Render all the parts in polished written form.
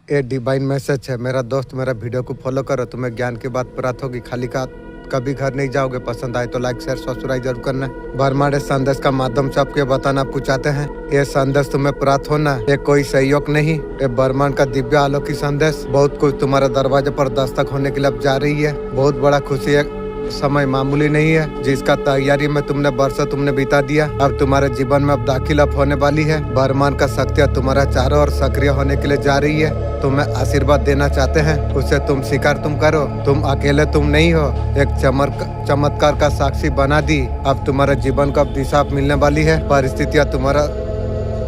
ये divine message है। मेरा दोस्त, मेरा वीडियो को फॉलो करो, तुम्हें ज्ञान की बात प्राप्त होगी। खाली का कभी घर नहीं जाओगे। पसंद आए तो लाइक शेयर सब्सक्राइब जरूर करना। ब्रह्मांड संदेश का माध्यम से आपको बताना आपको चाहते हैं, ये संदेश तुम्हें प्राप्त होना, ये कोई सहयोग नहीं, ये ब्रह्मांड का दिव्य अलौकिक संदेश। बहुत कुछ तुम्हारे दरवाजे पर दस्तक होने के लिए अब जा रही है। बहुत बड़ा खुशी है, समय मामूली नहीं है, जिसका तैयारी में तुमने वर्षों तुमने बिता दिया, अब तुम्हारे जीवन में अब दाखिल अब होने वाली है। ब्रह्मांड का शक्तियाँ तुम्हारा चारों ओर सक्रिय होने के लिए जा रही है। तुम्हें आशीर्वाद देना चाहते हैं, उसे तुम स्वीकार तुम करो। तुम अकेले तुम नहीं हो, एक चमत्कार का साक्षी बना दी। अब तुम्हारे जीवन को अब दिशा मिलने वाली है। परिस्थितियाँ तुम्हारा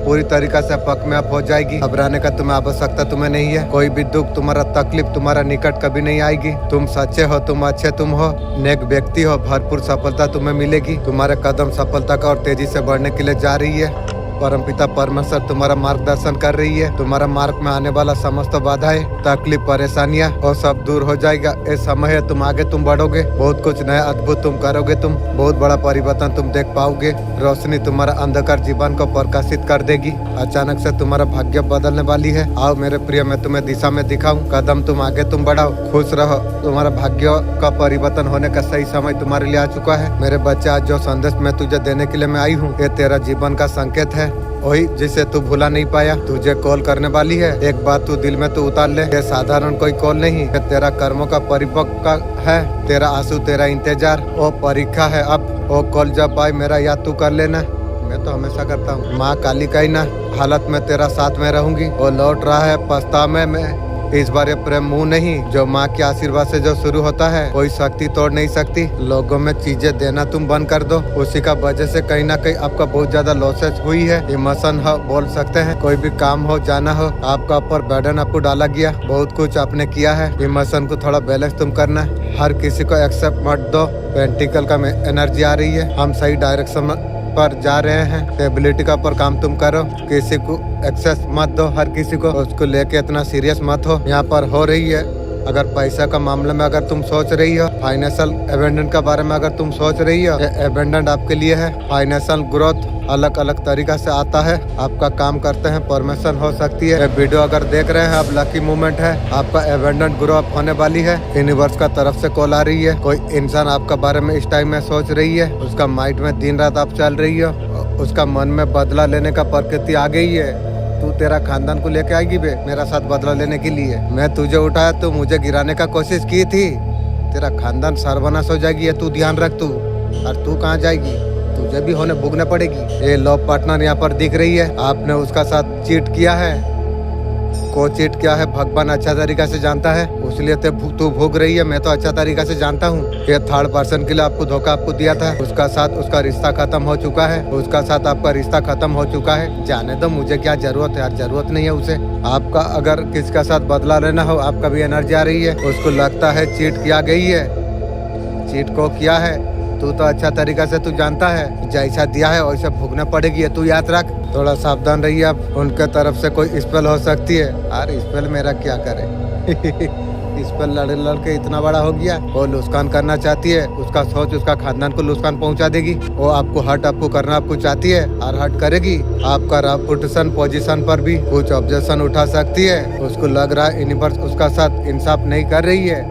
पूरी तरीका से पक में अप हो जाएगी। घबराने का तुम्हें आवश्यकता तुम्हें नहीं है। कोई भी दुख तुम्हारा तकलीफ तुम्हारा निकट कभी नहीं आएगी। तुम सच्चे हो, तुम अच्छे तुम हो, नेक व्यक्ति हो, भरपूर सफलता तुम्हें मिलेगी। तुम्हारे कदम सफलता का और तेजी से बढ़ने के लिए जा रही है। परमपिता परमेश्वर तुम्हारा मार्गदर्शन कर रही है। तुम्हारा मार्ग में आने वाला समस्त बाधाएं, तकलीफ, परेशानियां और सब दूर हो जाएगा। ये समय है, तुम आगे तुम बढ़ोगे। बहुत कुछ नया अद्भुत तुम करोगे। तुम बहुत बड़ा परिवर्तन तुम देख पाओगे। रोशनी तुम्हारा अंधकार जीवन को प्रकाशित कर देगी। अचानक से तुम्हारा भाग्य बदलने वाली है। आओ मेरे प्रिय, मैं तुम्हें दिशा में दिखाऊं। कदम तुम आगे तुम बढ़ाओ, खुश रहो। तुम्हारा भाग्य का परिवर्तन होने का सही समय तुम्हारे लिए आ चुका है। मेरे बच्चे, आज जो संदेश मैं तुझे देने के लिए मैं आई हूँ, ये तेरा जीवन का संकेत है। वही जिसे तू भूला नहीं पाया, तुझे कॉल करने वाली है। एक बात तू दिल में तू उतार ले, ये साधारण कोई कॉल नहीं है, तेरा कर्मों का परिपक्व है। तेरा आंसू, तेरा इंतजार, वो परीक्षा है। अब वो कॉल जब आए, मेरा याद तू कर लेना। मैं तो हमेशा करता हूँ। माँ काली का ही ना हालत में तेरा साथ में रहूंगी। वो लौट रहा है पछतावे में मैं। इस बार ये प्रेम मुंह नहीं, जो माँ के आशीर्वाद से जो शुरू होता है, कोई शक्ति तोड़ नहीं सकती। लोगों में चीजें देना तुम बंद कर दो। उसी का वजह से कहीं ना कहीं आपका बहुत ज्यादा लॉसेस हुई है। इमोशन हो बोल सकते हैं, कोई भी काम हो जाना हो, आपका ऊपर बर्डन आपको डाला गया। बहुत कुछ आपने किया है। इमोशन को थोड़ा बैलेंस तुम करना। हर किसी को एक्सेप्ट मत दो। पेंटिकल का एनर्जी आ रही है, हम सही डायरेक्शन पर जा रहे हैं। एबिलिटी का ऊपर काम तुम करो। किसी को एक्सेस मत दो, हर किसी को उसको लेके इतना सीरियस मत हो। यहाँ पर हो रही है, अगर पैसा का मामले में अगर तुम सोच रही हो, फाइनेंशियल एबेंडेंट का बारे में अगर तुम सोच रही हो, ये एबेंडेंट आपके लिए है। फाइनेंशियल ग्रोथ अलग अलग तरीका से आता है। आपका काम करते हैं, परमिशन हो सकती है। वीडियो अगर देख रहे हैं आप, लकी मोमेंट है, आपका एबेंडेंट ग्रो अप होने वाली है। यूनिवर्स का तरफ से कॉल आ रही है। कोई इंसान आपका बारे में इस टाइम में सोच रही है, उसका माइंड में दिन रात आप चल रही हो, उसका मन में बदला लेने का प्रकृति आ गई है। तू तेरा खानदान को लेके आएगी बे, मेरा साथ बदला लेने के लिए। मैं तुझे उठाया, तू मुझे गिराने का कोशिश की थी। तेरा खानदान सर्वनाश हो जाएगी, ये तू ध्यान रख। तू और तू कहाँ जाएगी, तुझे भी होने भुगने पड़ेगी। ये लव पार्टनर यहाँ पर दिख रही है, आपने उसका साथ चीट किया है। को चीट क्या है भगवान अच्छा तरीका से जानता है, इसलिए तू भोग रही है। मैं तो अच्छा तरीका से जानता हूँ। ये थर्ड पर्सन के लिए आपको धोखा आपको दिया था, उसका साथ उसका रिश्ता खत्म हो चुका है। उसका साथ आपका रिश्ता खत्म हो चुका है। जाने दो, मुझे क्या जरूरत है यार, जरूरत नहीं है उसे। आपका अगर किसका साथ बदला लेना हो, आपका भी एनर्जी आ रही है। उसको लगता है चीट किया गई है, चीट को किया है। तू तो अच्छा तरीका से तू जानता है, जैसा दिया है वैसे भुगना पड़ेगी, ये तू याद रख। थोड़ा सावधान रहिए। अब उनके तरफ से कोई स्पेल हो सकती है। अरे स्पेल मेरा क्या करे स्पेल लड़के इतना बड़ा हो गया। वो लुस्कान करना चाहती है, उसका सोच उसका खानदान को लुस्कान पहुंचा देगी। वो आपको हर्ट आपको करना आपको चाहती है और हर्ट करेगी। आपका रेपुटेशन पोजीशन पर भी कुछ ऑब्जेक्शन उठा सकती है। उसको लग रहा है यूनिवर्स उसका साथ इंसाफ नहीं कर रही है।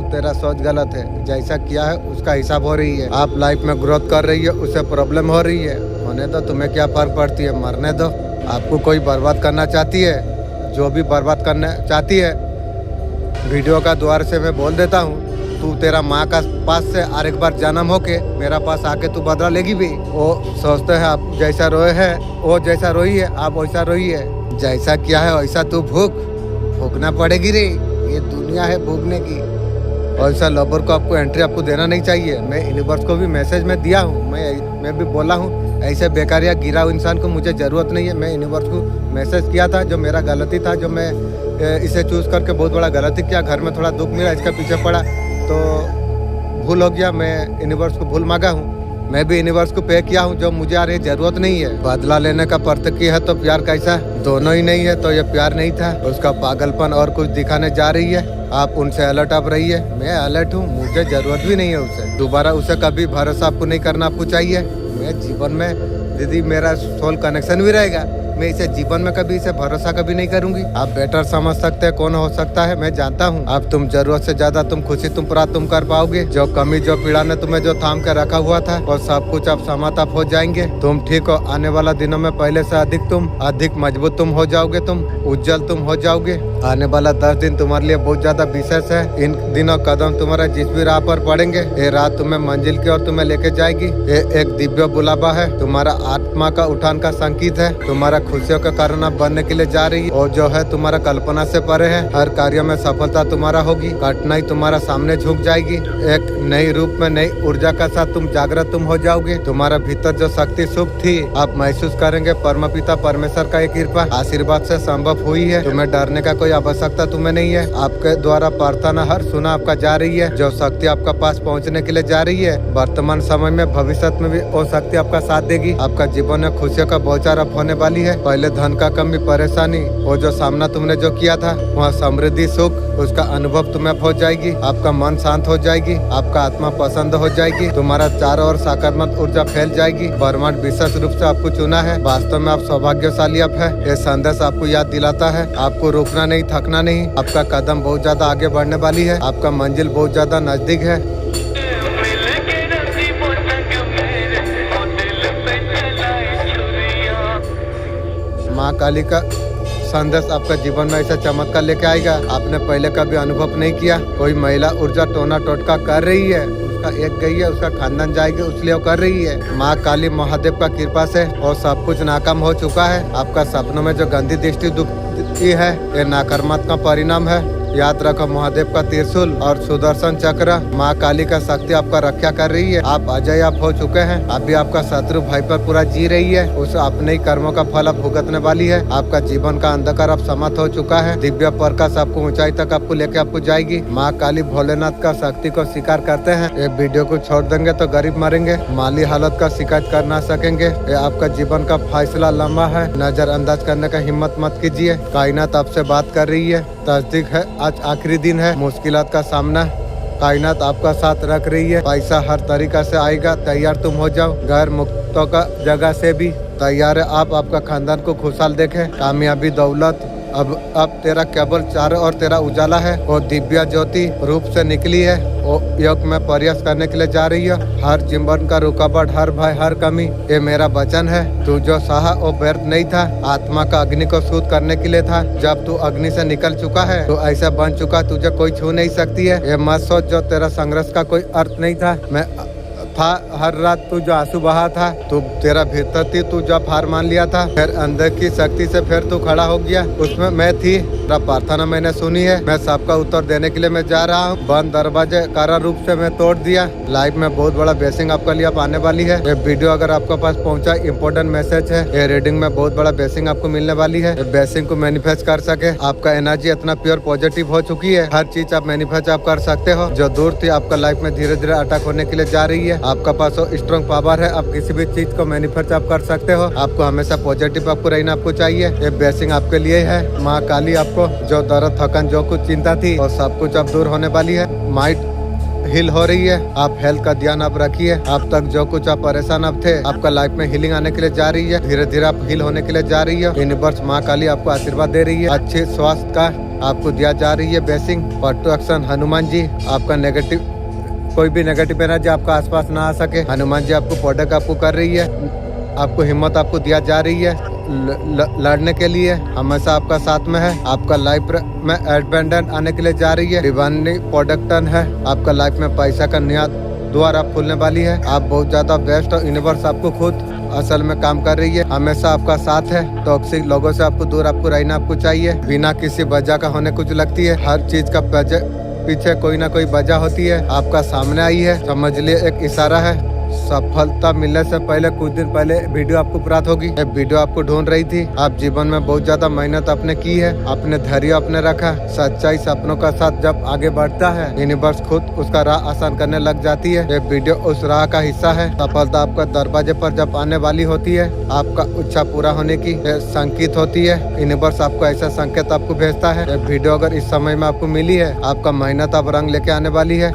तेरा सोच गलत है, जैसा किया है उसका हिसाब हो रही है। आप लाइफ में ग्रोथ कर रही है, उसे प्रॉब्लम हो रही है। होने दो, तुम्हें क्या फर्क पड़ती है, मरने दो। आपको कोई बर्बाद करना चाहती है, जो भी बर्बाद करना चाहती है, वीडियो का द्वार से मैं बोल देता हूँ, तू तेरा माँ का पास से और एक बार जन्म होके मेरा पास आके तू बदला लेगी भी। वो सोचते हैं आप जैसा रोए है, वो जैसा रोई है आप वैसा रोई है। जैसा किया है वैसा तू भोगना पड़ेगी रे, ये दुनिया है भोगने की। और ऐसा लवर को आपको एंट्री आपको देना नहीं चाहिए। मैं यूनिवर्स को भी मैसेज में दिया हूँ, मैं भी बोला हूँ, ऐसे बेकार या गिरा हुआ इंसान को मुझे ज़रूरत नहीं है। मैं यूनिवर्स को मैसेज किया था, जो मेरा गलती था, जो मैं इसे चूज़ करके बहुत बड़ा गलती किया। घर में थोड़ा दुख मिला, इसका पीछे पड़ा तो भूल हो गया। मैं यूनिवर्स को भूल मांगा हूँ। मैं भी यूनिवर्स को पे किया हूँ, जो मुझे आ रही जरूरत नहीं है। बदला लेने का प्रकृति है तो प्यार कैसा, दोनों ही नहीं है तो ये प्यार नहीं था। उसका पागलपन और कुछ दिखाने जा रही है। आप उनसे अलर्ट आप रहिए। मैं अलर्ट हूँ, मुझे जरूरत भी नहीं है उसे। दोबारा उसे कभी भरोसा आपको नहीं करना आपको चाहिए। मैं जीवन में दीदी मेरा सोल कनेक्शन भी रहेगा, मैं इसे जीवन में कभी इसे भरोसा कभी नहीं करूंगी। आप बेटर समझ सकते हैं कौन हो सकता है, मैं जानता हूँ। अब तुम जरूरत से ज्यादा तुम खुशी तुम प्राप्त तुम कर पाओगे। जो कमी जो पीड़ा ने तुम्हें जो थाम कर रखा हुआ था वो सब कुछ अब समाप्त हो जाएंगे। तुम ठीक हो, आने वाला दिनों में पहले से अधिक मजबूत तुम हो जाओगे, तुम उज्जवल तुम हो जाओगे। आने वाला 10 दिन तुम्हारे लिए बहुत ज्यादा विशेष है। इन दिनों कदम तुम्हारा जिस भी राह पर पड़ेंगे, ये रात तुम्हें मंजिल की ओर तुम्हें लेके जाएगी। ये एक दिव्य बुलावा है, तुम्हारा आत्मा का उठान का संकेत है। तुम्हारा खुशियों का कारण अब बनने के लिए जा रही है और जो है तुम्हारा कल्पना से परे है। हर कार्य में सफलता तुम्हारा होगी, कठिनाई तुम्हारा सामने झुक जाएगी। एक नई रूप में नई ऊर्जा का साथ तुम जागृत तुम हो जाओगे। तुम्हारा भीतर जो शक्ति सुख थी आप महसूस करेंगे। परमपिता परमेश्वर का एक कृपा आशीर्वाद से संभव हुई है। तुम्हें डरने का कोई आवश्यकता तुम्हें नहीं है। आपके द्वारा प्रार्थना हर सुना आपका जा रही है। जो शक्ति आपका पास पहुंचने के लिए जा रही है, वर्तमान समय में भविष्य में भी वो शक्ति आपका साथ देगी। आपका जीवन में खुशियों का बौछार अब होने वाली है। पहले धन का कमी परेशानी वो जो सामना तुमने जो किया था, वहाँ समृद्धि सुख उसका अनुभव तुम्हें हो जाएगी। आपका मन शांत हो जाएगी, आपका आत्मा पसंद हो जाएगी। तुम्हारा चारों ओर सकारात्मक ऊर्जा फैल जाएगी। ब्रह्मांड विशेष रूप से आपको चुना है। वास्तव में आप सौभाग्यशाली आप है। ये संदेश आपको याद दिलाता है आपको रुकना नहीं, थकना नहीं। आपका कदम बहुत ज्यादा आगे बढ़ने वाली है। आपका मंजिल बहुत ज्यादा नजदीक है। माँ काली का संदेश आपका जीवन में ऐसा चमत्कार लेके आएगा आपने पहले कभी अनुभव नहीं किया। कोई महिला ऊर्जा टोना टोटका कर रही है, उसका एक गई है, उसका खानदान जाएगी, इसलिए वो कर रही है। माँ काली महादेव का कृपा से और सब कुछ नाकाम हो चुका है। आपका सपनों में जो गंदी दृष्टि दुखती है ये नकारात्मक का परिणाम है। याद रखो महादेव का त्रिशूल और सुदर्शन चक्र माँ काली का शक्ति आपका रक्षा कर रही है। आप अजय आप हो चुके हैं। अभी आपका शत्रु भाई पर पूरा जी रही है। उस अपने ही कर्मों का फल आप भुगतने वाली है। आपका जीवन का अंधकार अब समाप्त हो चुका है। दिव्य प्रकाश आपको ऊंचाई तक आपको लेके आपको जाएगी। माँ काली भोलेनाथ का शक्ति को स्वीकार करते हैं। ये वीडियो को छोड़ देंगे तो गरीब मरेंगे, माली हालत का शिकायत कर ना सकेंगे। ये आपका जीवन का फैसला लंबा है, नजरअंदाज करने का हिम्मत मत कीजिए। कायनात आपसे बात कर रही है, तस्दीक है आज आखिरी दिन है। मुश्किलात का सामना कायनात आपका साथ रख रही है। पैसा हर तरीका से आएगा, तैयार तुम हो जाओ। गैर मुक्तों का जगह से भी तैयार है आप। आपका खानदान को खुशहाल देखे। कामयाबी दौलत अब तेरा केवल चारों ओर तेरा उजाला है। वो दिव्य ज्योति रूप से निकली है। वो योग में प्रयास करने के लिए जा रही है। हर जीवन का रुकावट, हर भय, हर कमी ये मेरा वचन है। तू जो सहा वो व्यर्थ नहीं था। आत्मा का अग्नि को शुद्ध करने के लिए था। जब तू अग्नि से निकल चुका है तो ऐसा बन चुका तुझे कोई छू नहीं सकती है। ये मत सोच जो तेरा संघर्ष का कोई अर्थ नहीं था। मैं था हर रात तू जो आंसू बहा था, तू तेरा भीतर थी, तू जब हार मान लिया था, फिर अंदर की शक्ति से फिर तू खड़ा हो गया। उसमें मैं थी, तेरा प्रार्थना मैंने सुनी है। मैं सबका उत्तर देने के लिए मैं जा रहा हूँ। बंद दरवाजे कारण रूप से मैं तोड़ दिया। लाइफ में बहुत बड़ा ब्लेसिंग आपका लिए आप आने वाली है। ये वीडियो अगर आपके पास पहुंचा इम्पोर्टेंट मैसेज है। ये रीडिंग में बहुत बड़ा ब्लेसिंग आपको मिलने वाली है। ब्लेसिंग को मैनिफेस्ट कर सके, आपका एनर्जी इतना प्योर पॉजिटिव हो चुकी है। हर चीज आप मैनिफेस्ट आप कर सकते हो। जो दूर थी आपका लाइफ में धीरे धीरे अटैक होने के लिए जा रही है। आपका पास स्ट्रॉन्ग पावर है। आप किसी भी चीज को मैनिफेस्ट आप कर सकते हो। आपको हमेशा पॉजिटिव आपको रहना आपको चाहिए। ये ब्लेसिंग आपके लिए है। माँ काली आपको जो दर्द थकान जो कुछ चिंता थी और सब कुछ अब दूर होने वाली है। माइंड हिल हो रही है। आप हेल्थ का ध्यान आप रखिए। अब तक जो कुछ आप परेशान अब थे, आपका लाइफ में हीलिंग आने के लिए जा रही है। धीरे धीरे आप हील होने के लिए जा रही है। यूनिवर्स माँ काली आपको आशीर्वाद दे रही है। अच्छे स्वास्थ्य का आपको दिया जा रही है ब्लेसिंग। प्रोटेक्शन हनुमान जी आपका नेगेटिव कोई भी नेगेटिव एनर्जी आपका आसपास ना आ सके। हनुमान जी आपको प्रोटेक्ट आपको कर रही है। आपको हिम्मत आपको दिया जा रही है लड़ने के लिए। हमेशा आपका साथ में है। आपका लाइफ में एडवेंडेंट आने के लिए जा रही है। डिवाइनली प्रोटेक्शन है। आपका लाइफ में पैसा का नया द्वार आप खुलने वाली है। आप बहुत ज्यादा बेस्ट और यूनिवर्स आपको खुद असल में काम कर रही है। हमेशा आपका साथ है। टॉक्सिक लोगों से आपको दूर आपको रहना आपको चाहिए। बिना किसी वजह का होने कुछ लगती है। हर चीज का पीछे कोई ना कोई वजह होती है। आपका सामने आई है, समझ लिए एक इशारा है। सफलता मिलने से पहले कुछ दिन पहले वीडियो आपको प्राप्त होगी। ये वीडियो आपको ढूंढ रही थी। आप जीवन में बहुत ज्यादा मेहनत आपने की है। अपने धैर्य आपने रखा। सच्चाई सपनों का साथ जब आगे बढ़ता है, यूनिवर्स खुद उसका राह आसान करने लग जाती है। ये वीडियो उस राह का हिस्सा है। सफलता आपका दरवाजे पर जब आने वाली होती है, आपका इच्छा पूरा होने की संकेत होती है। यूनिवर्स आपको ऐसा संकेत आपको भेजता है। ये वीडियो अगर इस समय में आपको मिली है, आपका मेहनत अब रंग लेके आने वाली है।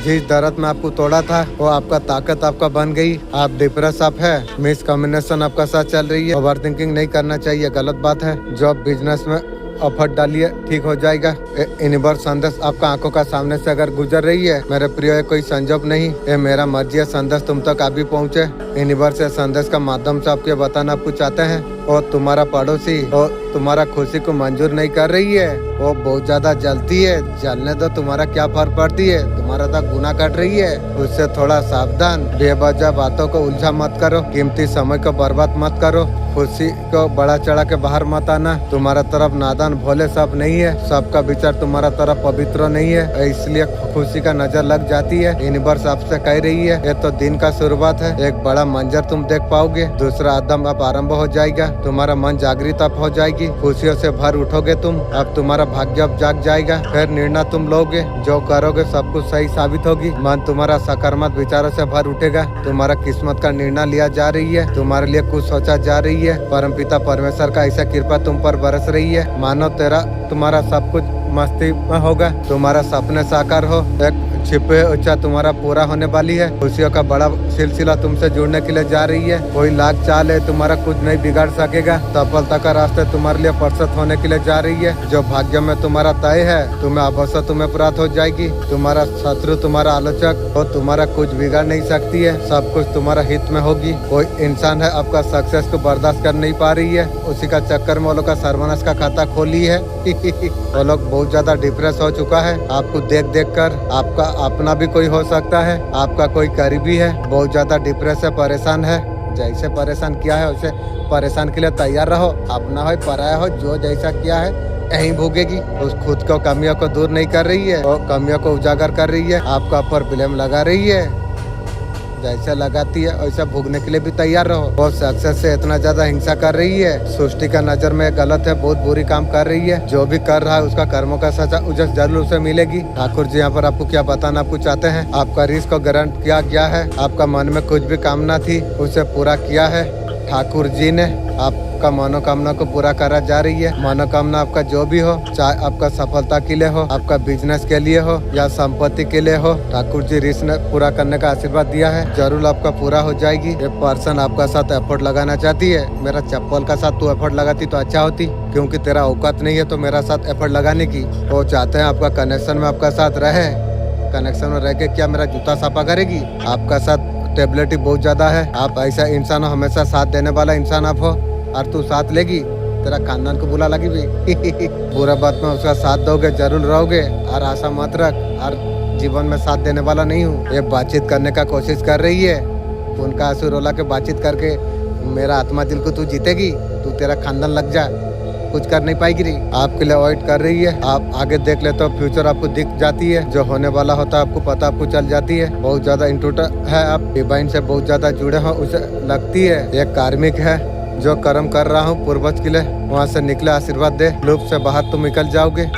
जिस दर्द में आपको तोड़ा था वो आपका ताकत आपका बन गई। आप डिप्रेस आप है, मिस कम्युनिकेशन आपका साथ चल रही है, ओवर थिंकिंग नहीं करना चाहिए, गलत बात है। जॉब बिजनेस में एफर्ट डालिए, ठीक हो जाएगा। यूनिवर्स संदेश आपका आंखों का सामने से अगर गुजर रही है, मेरे प्रिय कोई संजोग नहीं, ये मेरा मर्जी है संदेश तुम तक अभी पहुँचे। यूनिवर्स से संदेश का माध्यम से आपके बताना आपको चाहते हैं और तुम्हारा पड़ोसी और तुम्हारा खुशी को मंजूर नहीं कर रही है, वो बहुत ज्यादा जलती है। जलने दो, तुम्हारा क्या फर्क पड़ती है, तुम्हारा तो गुनाह कर रही है, उससे थोड़ा सावधान। बेवजह बातों को उलझा मत करो, कीमती समय को बर्बाद मत करो, खुशी को बड़ा चढ़ा के बाहर मत आना। तुम्हारा तरफ नादान भोले सब नहीं है, सबका विचार तुम्हारा तरफ पवित्र नहीं है, इसलिए खुशी का नजर लग जाती है। यूनिवर्स आपसे कह रही है ये तो दिन का शुरुआत है, एक बड़ा मंजर तुम देख पाओगे, दूसरा कदम अब आरंभ हो जाएगा, तुम्हारा मन जागृत अब हो जाएगी, खुशियों से भर उठोगे तुम, अब तुम्हारा भाग्य अब जाग जाएगा। फिर निर्णय तुम लोगे, जो करोगे सब कुछ सही साबित होगी। मन तुम्हारा सकारात्मक विचारों से भर उठेगा, तुम्हारा किस्मत का निर्णय लिया जा रही है, तुम्हारे लिए कुछ सोचा जा रही है। परमपिता परमेश्वर का ऐसा कृपा तुम पर बरस रही है, मानो तुम्हारा सब कुछ मस्ती में होगा, तुम्हारा सपने साकार हो, एक छिपे इच्छा तुम्हारा पूरा होने वाली है। खुशियों का बड़ा सिलसिला तुमसे जुड़ने के लिए जा रही है, कोई लाख चाल है तुम्हारा कुछ नहीं बिगाड़ सकेगा। सफलता का रास्ता तुम्हारे लिए प्रस्तुत होने के लिए जा रही है, जो भाग्य में तुम्हारा तय है तुम्हें अवश्य तुम्हें प्राप्त हो जाएगी। तुम्हारा शत्रु तुम्हारा आलोचक और तुम्हारा कुछ बिगाड़ नहीं सकती है, सब कुछ तुम्हारा हित में होगी। कोई इंसान है आपका सक्सेस को बर्दाश्त कर नहीं पा रही है, उसी का चक्कर में वो लोग का सर्वनाश का खाता खोली है। वो लोग बहुत ज्यादा डिप्रेस हो चुका है, आपको देख देख कर। आपका अपना भी कोई हो सकता है, आपका कोई करीबी है, बहुत ज्यादा डिप्रेस है, परेशान है। जैसे परेशान किया है वैसे परेशान के लिए तैयार रहो, अपना हो पराया हो, जो जैसा किया है यही भोगेगी। उस खुद को कमियों को दूर नहीं कर रही है और कमियों को उजागर कर रही है, आपका ऊपर ब्लेम लगा रही है। जैसे लगाती है वैसा भोगने के लिए भी तैयार रहो। वो सक्सेस से इतना ज्यादा हिंसा कर रही है, सृष्टि का नजर में गलत है, बहुत बुरी काम कर रही है। जो भी कर रहा है उसका कर्मों का सजा उसे जरूर उसे मिलेगी। ठाकुर जी यहाँ पर आपको क्या बताना आपको चाहते हैं, आपका रिस्क को गारंट किया गया है, आपका मन में कुछ भी कामना थी उसे पूरा किया है ठाकुर जी ने, आपका मनोकामना को पूरा करा जा रही है। मनोकामना आपका जो भी हो, चाहे आपका सफलता के लिए हो, आपका बिजनेस के लिए हो या संपत्ति के लिए हो, ठाकुर जी ऋषि ने पूरा करने का आशीर्वाद दिया है, जरूर आपका पूरा हो जाएगी। ये पर्सन आपका साथ एफर्ट लगाना चाहती है, मेरा चप्पल का साथ तू एफर्ट लगाती तो अच्छा होती, क्योंकि तेरा औकात नहीं है तो मेरा साथ एफर्ट लगाने की। वो चाहते हैं आपका कनेक्शन में आपका साथ रहे, कनेक्शन में रह के क्या मेरा जूता साफा करेगी। आपका साथ स्टेबिलिटी बहुत ज्यादा है, आप ऐसा इंसान हो, हमेशा साथ देने वाला इंसान आप हो, और तू साथ लेगी तेरा खानदान को बुला लगी भी। बुरा बात में उसका साथ दोगे, जरूर रहोगे, और आशा मत रख और जीवन में साथ देने वाला नहीं हूँ। ये बातचीत करने का कोशिश कर रही है, उनका आंसू रोला के बातचीत करके मेरा आत्मा दिल को तू जीतेगी, तू तेरा खानदान लग जा, कुछ कर नहीं पाएगी रही। आपके लिए अवॉइड कर रही है, आप आगे देख लेते हो, फ्यूचर आपको दिख जाती है, जो होने वाला होता है आपको पता आपको चल जाती है। बहुत ज्यादा इंटूटा है, आप डिवाइन से बहुत ज्यादा जुड़े हो उसे लगती है। एक कार्मिक है, जो कर्म कर रहा हूँ पूर्वज के लिए, वहाँ से निकले आशीर्वाद दे, लूप से बाहर तुम निकल जाओगे।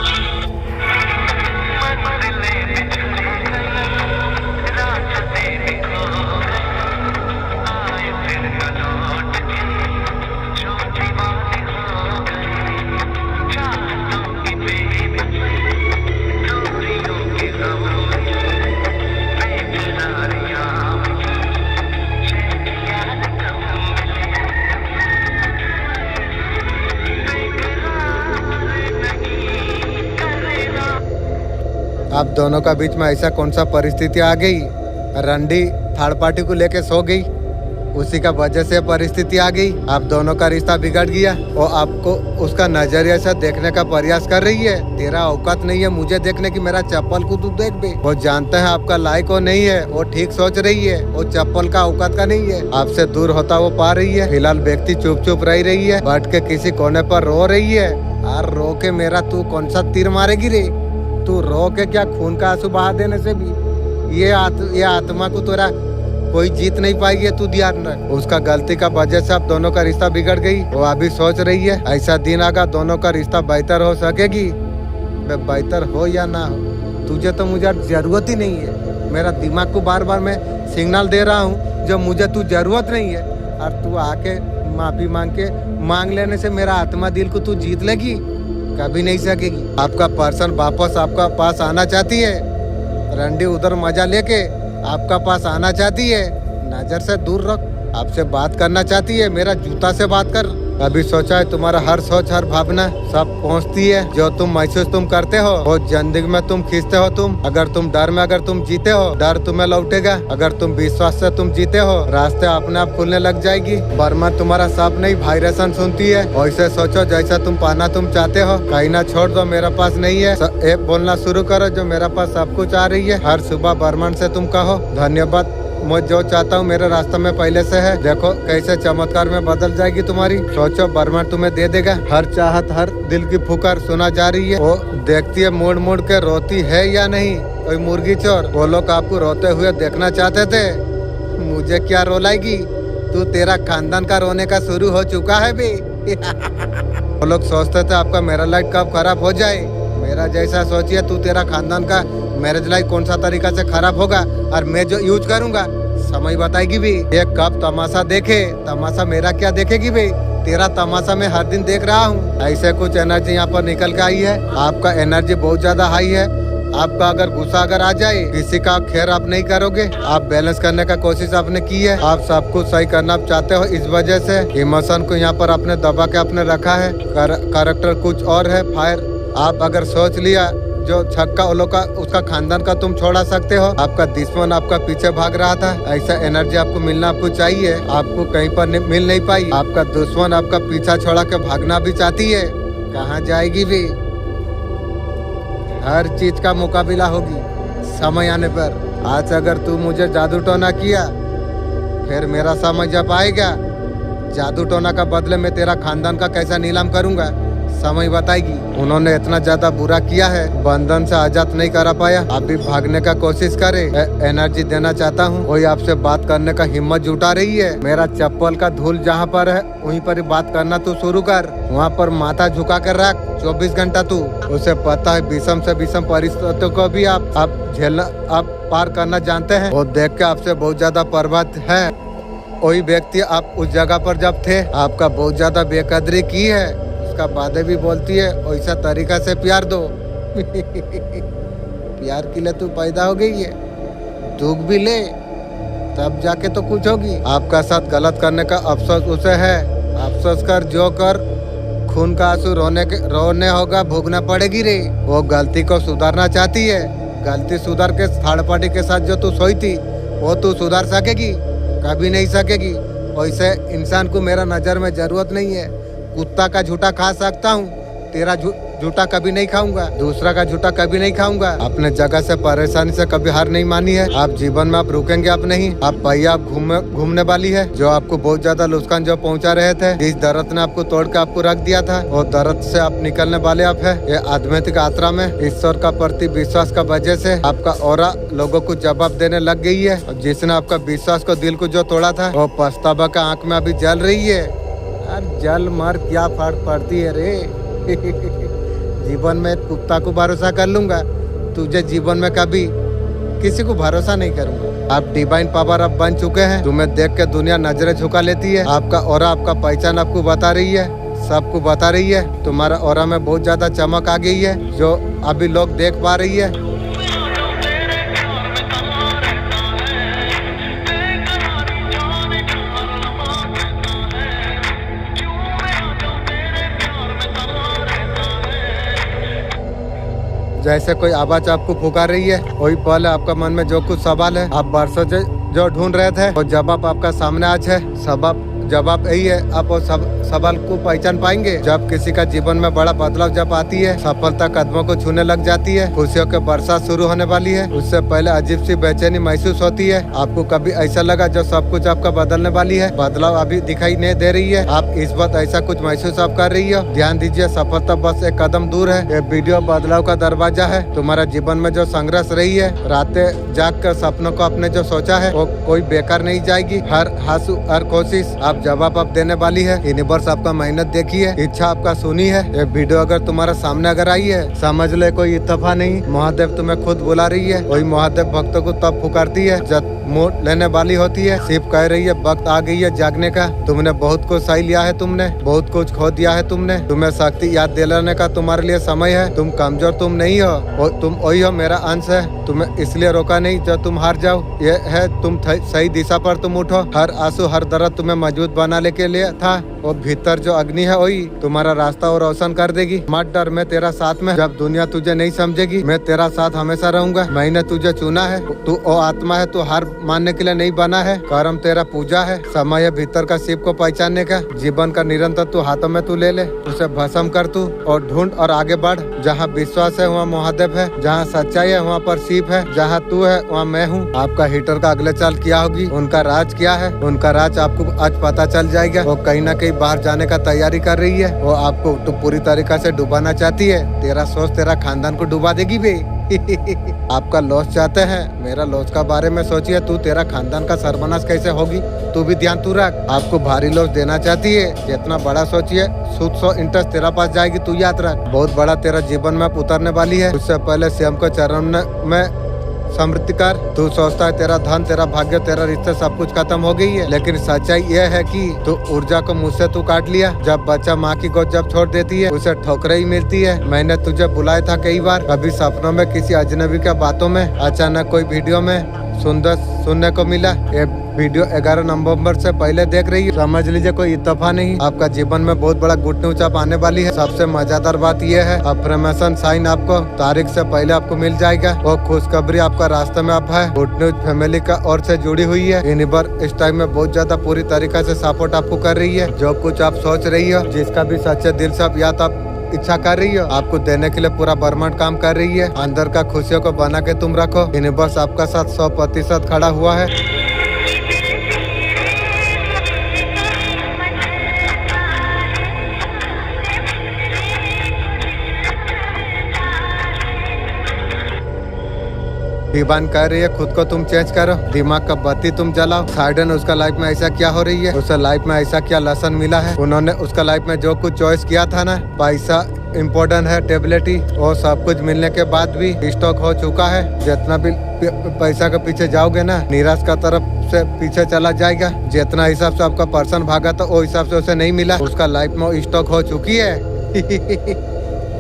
आप दोनों का बीच में ऐसा कौन सा परिस्थिति आ गई, रंडी थर्ड पार्टी को लेके सो गई, उसी का वजह से परिस्थिति आ गई, आप दोनों का रिश्ता बिगड़ गया। और आपको उसका नजरिया से देखने का प्रयास कर रही है, तेरा औकात नहीं है मुझे देखने की, मेरा चप्पल को तू देख बे। वो जानते हैं आपका लायक वो नहीं है, वो ठीक सोच रही है, वो चप्पल का औकात का नहीं है, आपसे दूर होता वो पा रही है। फिलहाल व्यक्ति चुप चुप रही है, बैठ के किसी कोने पर रो रही है, और रो के मेरा तू कौन सा तीर मारेगी रे, तू रो के क्या खून का आंसू बहा देने से भी ये आत्मा को तोरा कोई जीत नहीं पाएगी, तू ध्यान रख। उसका गलती का वजह से अब दोनों का रिश्ता बिगड़ गई, वो अभी सोच रही है ऐसा दिन आगा दोनों का रिश्ता बेहतर हो सकेगी। बेहतर हो या ना हो, तुझे तो मुझे जरूरत ही नहीं है, मेरा दिमाग को बार बार मैं सिग्नल दे रहा हूँ जो मुझे तू जरूरत नहीं है, और तू आके माफी मांग लेने से मेरा आत्मा दिल को तू जीत लेगी, कभी नहीं सकेगी। आपका पर्सन वापस आपका पास आना चाहती है, रंडी उधर मजा लेके आपका पास आना चाहती है। नजर से दूर रख। आपसे बात करना चाहती है, मेरा जूता से बात कर। अभी सोचा है तुम्हारा हर सोच हर भावना सब पहुंचती है। जो तुम महसूस तुम करते हो वो जिंदगी में तुम खींचते हो। तुम अगर तुम डर में अगर तुम जीते हो, डर तुम्हें लौटेगा। अगर तुम विश्वास से तुम जीते हो, रास्ते अपने आप खुलने लग जाएगी। बर्मा तुम्हारा सब नहीं वाइब्रेशन सुनती है। वैसे सोचो जैसा तुम पाना तुम चाहते हो। कहीं ना छोड़ दो, मेरे पास नहीं है। एक बोलना शुरू करो जो मेरे पास सब कुछ आ रही है। हर सुबह बर्मन से तुम कहो धन्यवाद, मैं जो चाहता हूँ मेरे रास्ते में पहले से है। देखो कैसे चमत्कार में बदल जाएगी तुम्हारी। सोचो बर्मन तुम्हें दे देगा। हर चाहत हर दिल की पुकार सुना जा रही है। वो देखती है मुड़ मुड़ के रोती है या नहीं। कोई मुर्गी चोर, वो लोग आपको रोते हुए देखना चाहते थे। मुझे क्या रोलाएगी तू, तेरा खानदान का रोने का शुरू हो चुका है भी। वो लोग सोचते थे आपका मैरिज लाइफ कब खराब हो जाए। मेरा जैसा सोचिए, तू तेरा खानदान का मैरिज लाइफ कौन सा तरीका से खराब होगा और मैं जो यूज करूंगा समय बताएगी भी। ये कब तमाशा देखे, तमाशा मेरा क्या देखेगी भी। तेरा तमाशा मैं हर दिन देख रहा हूँ। ऐसे कुछ एनर्जी यहाँ पर निकल के आई है। आपका एनर्जी बहुत ज्यादा हाई है। आपका अगर गुस्सा अगर आ जाए, किसी का खैर आप नहीं करोगे। आप बैलेंस करने का कोशिश आपने की है। आप सब कुछ सही करना चाहते हो। इस वजह से इमोशन को यहाँ पर आपने दबा के आपने रखा है। कैरेक्टर कुछ और है। फायर आप अगर सोच लिया जो छक्का ओलो का उसका खानदान का तुम छोड़ा सकते हो। आपका दुश्मन आपका पीछे भाग रहा था। ऐसा एनर्जी आपको मिलना आपको चाहिए। आपको कहीं पर मिल नहीं पाई। आपका दुश्मन आपका पीछा छोड़ा के भागना भी चाहती है। कहाँ जाएगी भी। हर चीज का मुकाबला होगी समय आने पर। आज अगर तू मुझे जादू टोना किया, फिर मेरा समय जब आएगा, जादू टोना का बदले में तेरा खानदान का कैसा नीलाम करूंगा समय बताएगी। उन्होंने इतना ज्यादा बुरा किया है, बंधन से आजाद नहीं करा पाया। आप भी भागने का कोशिश करे। एनर्जी देना चाहता हूँ। कोई आपसे बात करने का हिम्मत जुटा रही है। मेरा चप्पल का धूल जहाँ पर है वहीं पर बात करना तू शुरू कर। वहाँ पर माथा झुका कर रख 24 घंटा तू। उसे पता है विषम से विषम परिस्थितियों को भी आप झेलना आप पार करना जानते हैं। वो देख के आपसे बहुत ज्यादा प्रभावित है। वही व्यक्ति आप उस जगह पर जब थे, आपका बहुत ज्यादा बेकदरी की है। उसका बातें भी बोलती है। वैसा तरीका से प्यार दो। प्यार के लिए तू पैदा हो गई है। दुख भी ले तब जाके तो कुछ होगी। आपका साथ गलत करने का अफसोस उसे है। अफसोस कर जो कर, खून का आंसू रोने होगा, भोगना पड़ेगी रे। वो गलती को सुधारना चाहती है। गलती सुधार के थर्ड पार्टी के साथ जो तू सोई थी वो तू सुधार सकेगी? कभी नहीं सकेगी। वैसे इंसान को मेरा नजर में जरूरत नहीं है। कुत्ता का झूठा खा सकता हूँ, तेरा झूठा कभी नहीं खाऊंगा। दूसरा का झूठा कभी नहीं खाऊंगा। अपने जगह से परेशानी से कभी हार नहीं मानी है। आप जीवन में आप रुकेंगे आप नहीं। आप पहिया आप घूमने वाली है। जो आपको बहुत ज्यादा नुकसान जो पहुंचा रहे थे, जिस दर्द ने आपको तोड़ के आपको रख दिया था, वो दर्द से आप निकलने वाले आप है। ये आध्यात्मिक यात्रा में ईश्वर का प्रति विश्वास का वजह से आपका ऑरा लोगों को जवाब देने लग गई है। जिसने आपका विश्वास को दिल को जो तोड़ा था, वो पछतावा का आंख में अभी जल रही है। यार जल मर क्या फर्क पड़ती है रे। जीवन में कुत्ता को भरोसा कर लूंगा, तुझे जीवन में कभी किसी को भरोसा नहीं करूंगा। आप डिवाइन पावर अब बन चुके हैं। तुम्हें देख के दुनिया नजरें झुका लेती है। आपका ऑरा आपका पहचान आपको बता रही है, सबको बता रही है। तुम्हारा ऑरा में बहुत ज्यादा चमक आ गई है जो अभी लोग देख पा रही है। जैसे कोई आवाज आपको पुकार रही है, वही पल है आपका मन में जो कुछ सवाल है आप बरसों से जो ढूंढ रहे थे, वो जवाब आपका सामने आज है। जवाब यही है। आप वो सवाल को पहचान पाएंगे जब किसी का जीवन में बड़ा बदलाव जब आती है, सफलता कदमों को छूने लग जाती है, खुशियों के बरसात शुरू होने वाली है। उससे पहले अजीब सी बेचैनी महसूस होती है। आपको कभी ऐसा लगा जो सब कुछ आपका बदलने वाली है, बदलाव अभी दिखाई नहीं दे रही है। आप इस बात ऐसा कुछ महसूस आप कर रही हो। ध्यान दीजिए, सफलता बस एक कदम दूर है। ये वीडियो बदलाव का दरवाजा है। तुम्हारा जीवन में जो संघर्ष रही है, रातें जाग कर सपनों को आपने जो सोचा है, वो कोई बेकार नहीं जाएगी। हर आंसू हर कोशिश आप आप जवाब आप देने वाली है। यूनिवर्स आपका मेहनत देखी है, इच्छा आपका सुनी है। ये वीडियो अगर तुम्हारा सामने अगर आई है, समझ ले कोई इत्तफा नहीं, महादेव तुम्हें खुद बुला रही है। वही महादेव भक्तों को तब पुकारती है जब मोड़ लेने वाली होती है। सिर्फ कह रही है वक्त आ गई है जागने का। तुमने बहुत कुछ सही लिया है, तुमने बहुत कुछ खो दिया है, तुमने तुम्हें शक्ति याद दिलाने का तुम्हारे लिए समय है। तुम कमजोर तुम नहीं हो, तुम वही हो, मेरा अंश है। तुम्हें इसलिए रोका नहीं जो तुम हार जाओ। ये है तुम सही दिशा पर तुम उठो। हर आंसू हर दर्द तुम्हें मजबूत बनाने के लिए था। वो भीतर जो अग्नि है वही तुम्हारा रास्ता और रोशन कर देगी। मत डर, मैं तेरा साथ में। जब दुनिया तुझे नहीं समझेगी, मैं तेरा साथ हमेशा रहूंगा। मैंने तुझे चुना है, तू ओ आत्मा है, तू हार मानने के लिए नहीं बना है। कर्म तेरा पूजा है, समय है भीतर का शिव को पहचानने का। जीवन का निरंतर तू हाथों में तू ले ले, उसे भस्म कर तू और ढूंढ और आगे बढ़। जहाँ विश्वास है वहाँ महादेव है, जहाँ सच्चाई है वहाँ पर शिव है, जहाँ तू है वहाँ मैं हूँ। आपका हीटर का अगले चाल क्या होगी, उनका राज क्या है, उनका राज आपको आज पता चल जाएगा। वो कहीं ना कहीं बाहर जाने का तैयारी कर रही है। वो आपको तो पूरी तरीका से डुबाना चाहती है। तेरा सोच तेरा खानदान को डुबा देगी बे। आपका लॉस चाहते हैं, मेरा लॉस का बारे में सोचिए। तू तेरा खानदान का सर्वनाश कैसे होगी, तू भी ध्यान तू रख। आपको भारी लॉस देना चाहती है, जितना बड़ा सोचिए सूद 100 इंटरेस्ट तेरा पास जाएगी, तू याद रख। बहुत बड़ा तेरा जीवन में उतरने वाली है। उससे पहले स्वयं को चरण में समृद्धि कर। तू सोचता है तेरा धन तेरा भाग्य तेरा रिश्ते सब कुछ खत्म हो गई है, लेकिन सच्चाई यह है कि तू ऊर्जा को मुझसे तू काट लिया। जब बच्चा माँ की गोद जब छोड़ देती है, उसे ठोकरें ही मिलती है। मैंने तुझे बुलाया था कई बार, कभी सपनों में, किसी अजनबी के बातों में, अचानक कोई वीडियो में सुंदर सुनने को मिला। ये वीडियो 11 नवंबर से पहले देख रही है, समझ लीजिए कोई इत्तफा नहीं। आपका जीवन में बहुत बड़ा गुड न्यूज आप आने वाली है। सबसे मजेदार बात यह है, अफर्मेशन साइन आपको तारीख से पहले आपको मिल जाएगा। वो खुशखबरी आपका रास्ते में आप है। गुड न्यूज फैमिली का ओर से जुड़ी हुई है। यूनिवर्स इस टाइम में बहुत ज्यादा पूरी तरीके से सपोर्ट आपको कर रही है। जो कुछ आप सोच रही हो, जिसका भी सच्चे दिल से आप याद आप इच्छा कर रही हो, आपको देने के लिए पूरा ब्रह्मांड काम कर रही है। अंदर का खुशियों को बना के तुम रखो। यूनिवर्स आपका साथ 100% खड़ा हुआ है। दीवान कह रही है खुद को तुम चेंज करो, दिमाग का बत्ती तुम जलाओ। साइडन उसका लाइफ में ऐसा क्या हो रही है, उसे लाइफ में ऐसा क्या लेसन मिला है। उन्होंने उसका लाइफ में जो कुछ चॉइस किया था ना, पैसा इम्पोर्टेंट है, टेबिलिटी और सब कुछ मिलने के बाद भी स्टॉक हो चुका है। जितना भी पैसा के पीछे जाओगे ना, निराश का तरफ से पीछे चला जाएगा। जितना हिसाब से आपका पर्सन भागा था वो हिसाब से उसे नहीं मिला। उसका लाइफ में स्टॉक हो चुकी है।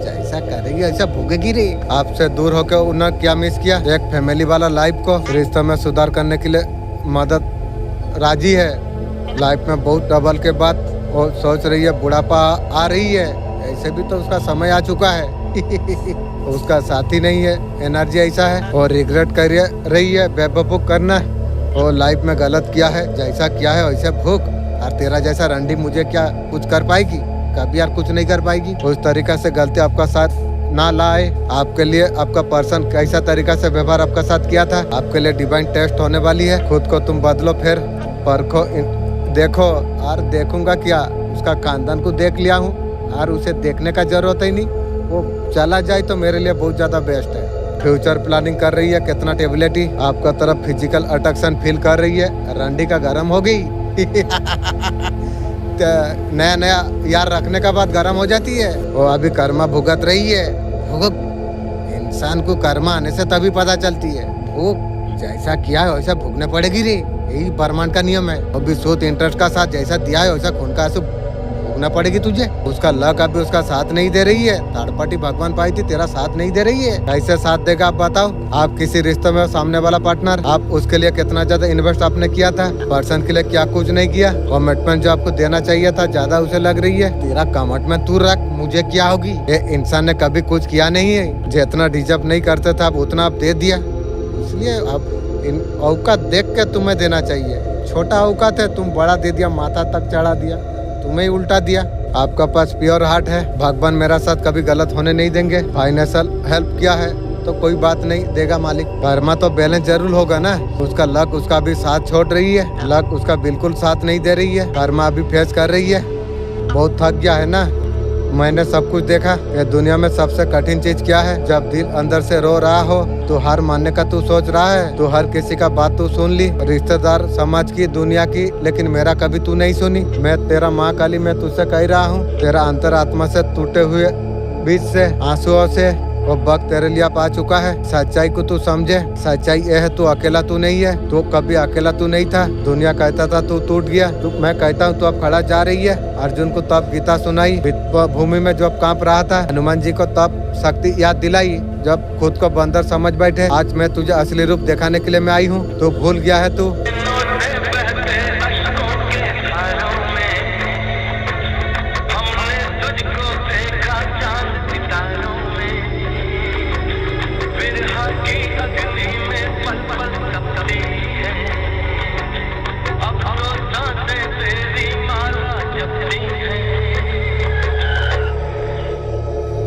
ऐसा करेगी ऐसा भोगेगी रे। आपसे दूर होकर उन्होंने क्या मिस किया, एक फैमिली वाला लाइफ को रिश्ते में सुधार करने के लिए मदद राजी है। लाइफ में बहुत डबल के बाद वो सोच रही है बुढ़ापा आ रही है, ऐसे भी तो उसका समय आ चुका है। उसका साथी नहीं है, एनर्जी ऐसा है और रिग्रेट कर रही है, बेवकूफ करना और लाइफ में गलत किया है। जैसा किया है वैसे भूख, और तेरा जैसा रंडी मुझे क्या कुछ कर पाएगी, कभी यार कुछ नहीं कर पाएगी। उस तरीका से गलती आपका साथ ना लाए। आपके लिए आपका पर्सन कैसा तरीका से व्यवहार आपका साथ किया था, आपके लिए डिवाइन टेस्ट होने वाली है। खुद को तुम बदलो, फिर परखो, देखो। और देखूंगा क्या, उसका खानदान को देख लिया हूँ और उसे देखने का जरूरत ही नहीं। वो चला जाए तो मेरे लिए बहुत ज्यादा बेस्ट है। फ्यूचर प्लानिंग कर रही है, कितना टेबिलिटी आपका तरफ फिजिकल अट्रैक्शन फील कर रही है। रंडी का गर्म हो गई। नया नया यार रखने के बाद गर्म हो जाती है। वो अभी कर्मा भुगत रही है। भुगत इंसान को कर्मा आने से तभी पता चलती है। वो जैसा किया है वैसा भुगने पड़ेगी रे, यही ब्रह्मांड का नियम है। अभी सूद इंटरेस्ट का साथ जैसा दिया है वैसा खून का आंसू भुगना पड़ेगी तुझे। उसका लक अभी उसका साथ नहीं दे रही है। थर्ड पार्टी भगवान पाई थी, तेरा साथ नहीं दे रही है। कैसे साथ देगा आप बताओ। आप किसी रिश्ते में सामने वाला पार्टनर, आप उसके लिए कितना ज्यादा इन्वेस्ट आपने किया था, पर्सन के लिए क्या कुछ नहीं किया। कमिटमेंट जो आपको देना चाहिए था ज्यादा उसे लग रही है। तेरा कमिटमेंट तू रख, मुझे क्या होगी। ये इंसान ने कभी कुछ किया नहीं है, जितना डिजर्व नहीं करते थे आप उतना आप दे दिया। इसलिए अब इन औकात देख के तुम्हें देना चाहिए। छोटा औकात है, तुम बड़ा दे दिया, माथा तक चढ़ा दिया, तुम्हें उल्टा दिया। आपका पास प्योर हार्ट है, भगवान मेरा साथ कभी गलत होने नहीं देंगे। फाइनेंशियल हेल्प किया है तो कोई बात नहीं, देगा मालिक। कर्मा तो बैलेंस जरूर होगा ना। उसका लक उसका भी साथ छोड़ रही है, लक उसका बिल्कुल साथ नहीं दे रही है। कर्मा अभी फेस कर रही है, बहुत थक गया है ना। मैंने सब कुछ देखा। ये दुनिया में सबसे कठिन चीज क्या है? जब दिल अंदर से रो रहा हो तो हार मानने का तू सोच रहा है। तू हर किसी का बात तू सुन ली, रिश्तेदार, समाज की, दुनिया की, लेकिन मेरा कभी तू नहीं सुनी। मैं तेरा माँ काली, मैं तुझसे कह रहा हूँ, तेरा अंतरात्मा से टूटे हुए बीच से, आंसुओं से वो वक्त तेरे लिए आ चुका है। सच्चाई को तू समझे। सच्चाई ये है, तू अकेला तू नहीं है। तू कभी अकेला तू नहीं था। दुनिया कहता था तू टूट गया, मैं कहता हूँ तू अब खड़ा जा रही है। अर्जुन को तब गीता सुनाई, भूमि में जब कांप रहा था। हनुमान जी को तब शक्ति याद दिलाई जब खुद को बंदर समझ बैठे। आज मैं तुझे असली रूप दिखाने के लिए मैं आई हूँ। तू भूल गया है तू।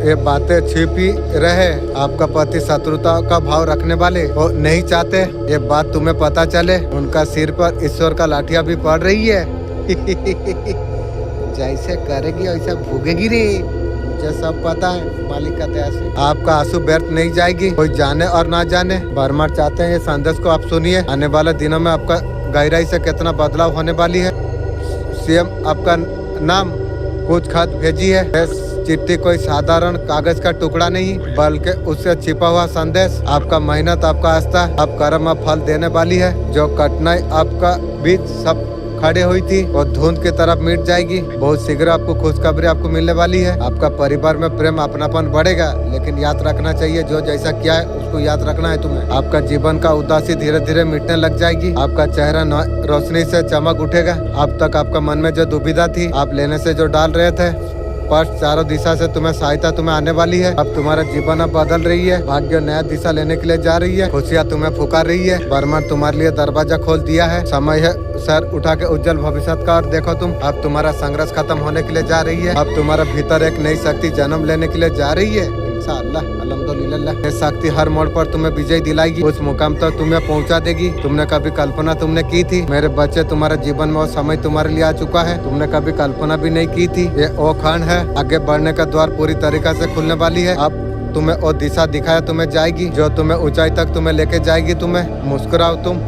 ये बातें छिपी रहे। आपका पति शत्रुता का भाव रखने वाले वो नहीं चाहते ये बात तुम्हें पता चले। उनका सिर पर ईश्वर का लाठियां भी पड़ रही है। जैसे करेगी वैसे भूगेगी रे, मुझे सब पता है मालिक का दया से। आपका आंसू व्यर्थ नहीं जाएगी, कोई जाने और ना जाने। भरमार चाहते हैं ये संदेश को आप सुनिए। आने वाले दिनों में आपका गहराई से कितना बदलाव होने वाली है। सीएम आपका नाम कुछ खत भेजी है। चिट्ठी कोई साधारण कागज का टुकड़ा नहीं, बल्कि उससे छिपा हुआ संदेश। आपका मेहनत, आपका आस्था, आप कर्म फल देने वाली है। जो कठिनाई आपका बीच सब खड़े हुई थी वो धुंध की तरफ मिट जाएगी। बहुत शीघ्र आपको खुशखबरी आपको मिलने वाली है। आपका परिवार में प्रेम अपनापन बढ़ेगा, लेकिन याद रखना चाहिए जो जैसा किया है उसको याद रखना है तुम्हें। आपका जीवन का उदासी धीरे धीरे मिटने लग जाएगी। आपका चेहरा रोशनी से चमक उठेगा। अब तक आपका मन में जो दुविधा थी, आप लेने से जो डाल रहे थे, स्पष्ट चारों दिशा से तुम्हें सहायता तुम्हें आने वाली है। अब तुम्हारा जीवन अब बदल रही है। भाग्य नया दिशा लेने के लिए जा रही है। खुशियाँ तुम्हें पुकार रही है। ब्रह्मांड तुम्हारे लिए दरवाजा खोल दिया है। समय है सर उठा के उज्जवल भविष्य का और देखो तुम। अब तुम्हारा संघर्ष खत्म होने के लिए जा रही है। अब तुम्हारा भीतर एक नई शक्ति जन्म लेने के लिए जा रही है। इंशाअल्लाह, अल्हम्दुलिल्लाह। ये शक्ति हर मोड़ पर तुम्हें विजय दिलाएगी, उस मुकाम तक तुम्हें पहुंचा देगी। तुमने कभी कल्पना तुमने की थी? मेरे बच्चे, तुम्हारे जीवन में वो समय तुम्हारे लिए आ चुका है, तुमने कभी कल्पना भी नहीं की थी। ये वो क्षण है, आगे बढ़ने का द्वार पूरी तरीका से खुलने वाली है। अब तुम्हें वो दिशा दिखाया तुम्हें जाएगी, जो तुम्हें ऊंचाई तक तुम्हें लेके जाएगी। तुम्हें मुस्कुराओ तुम,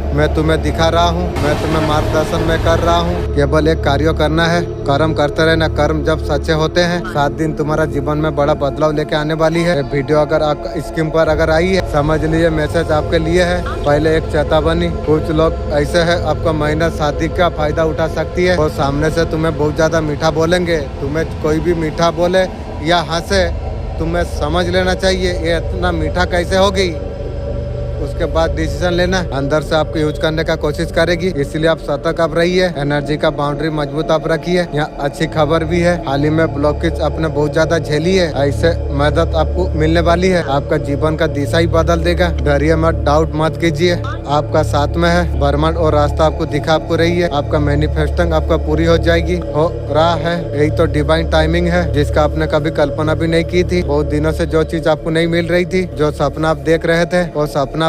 मैं तुम्हें दिखा रहा हूँ, मैं तुम्हें मार्गदर्शन में कर रहा हूँ। केवल एक कार्य करना है, कर्म करते रहना। कर्म जब सच्चे होते हैं, 7 दिन तुम्हारा जीवन में बड़ा बदलाव लेके आने वाली है। वीडियो अगर आपका स्क्रीन पर अगर आई है, समझ लीजिए मैसेज आपके लिए है। पहले एक चेतावनी, कुछ लोग ऐसे है आपका मेहनत शादी का फायदा उठा सकती है और सामने से तुम्हें बहुत ज्यादा मीठा बोलेंगे। तुम्हें कोई भी मीठा बोले या हंसे, तुम्हें समझ लेना चाहिए ये इतना मीठा कैसे हो गई। उसके बाद डिसीजन लेना। अंदर से आपको यूज करने का कोशिश करेगी, इसलिए आप सतर्क आप रहिए। एनर्जी का बाउंड्री मजबूत आप रखिए। यहाँ अच्छी खबर भी है, हाल ही में ब्लॉकेज आपने बहुत ज्यादा झेली है, ऐसे मदद आपको मिलने वाली है। आपका जीवन का दिशा ही बदल देगा। डरिए मत, डाउट मत कीजिए, आपका साथ में है। ब्रह्मांड और रास्ता आपको दिखा आपको रही है। आपका मैनिफेस्टिंग आपका पूरी हो जाएगी, हो रहा है। यही तो डिवाइन टाइमिंग है, जिसका आपने कभी कल्पना भी नहीं की थी। बहुत दिनों से जो चीज आपको नहीं मिल रही थी, जो सपना आप देख रहे थे, वो सपना